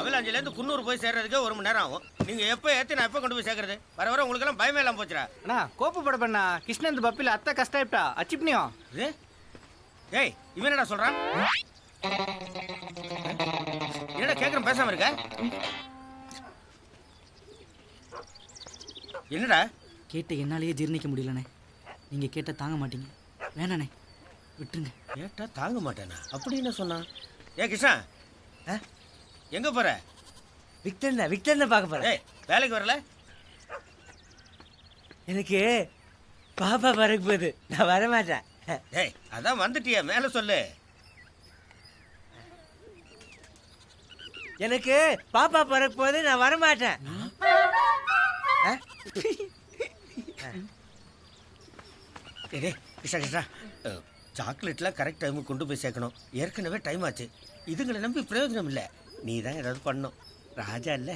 அவலாஞ்சிலேருந்து குன்னூர் போய் சேர்றதுக்கே 1 மணி நேரம் ஆகும். நீங்க எப்போ ஏற்றி நான் எப்போ கொண்டு போய் சேர்க்கறது? வர வர உங்களுக்கெல்லாம் பயமே இல்லாமல் போச்சுடா. அண்ணா கோப்பு படப்பண்ணா கிருஷ்ணந்த் பப்பில அத்தை கஷ்டாயிட்டா அச்சிப்னியும். ஏய் இவன் என்னடா சொல்றான்? என்னடா கேட்குறேன் பேசாம இருக்க? என்னடா கேட்ட என்னாலேயே ஜீர்ணிக்க முடியலண்ணே. நீங்கள் கேட்ட தாங்க மாட்டீங்க. வேணாண்ணே விட்டுருங்க. கேட்டா தாங்க மாட்டேனா? அப்படி என்ன சொன்னா? கிருஷ்ணா எங்க போற? விக்டர்ன பார்க்க போறேன். ஏய் வேலைக்கு வரல? எனக்கு பாப்பா பிறக்க போகுது, நான் வரமாட்டேன். ஏய் அதான் வந்துட்டியா, மேல சொல்லு. எனக்கு பாப்பா பிறக்க போகுது, நான் வரமாட்டேன். கிருஷ்ணா சாக்லேட்லாம் கரெக்ட் டைமுக்கு கொண்டு போய் சேர்க்கணும். ஏற்கனவே டைம் ஆச்சு. இதுங்களை நம்பி பிரயோஜனம் இல்லை. நீ தான் ஏதாவது பண்ணும். ராஜா இல்லை.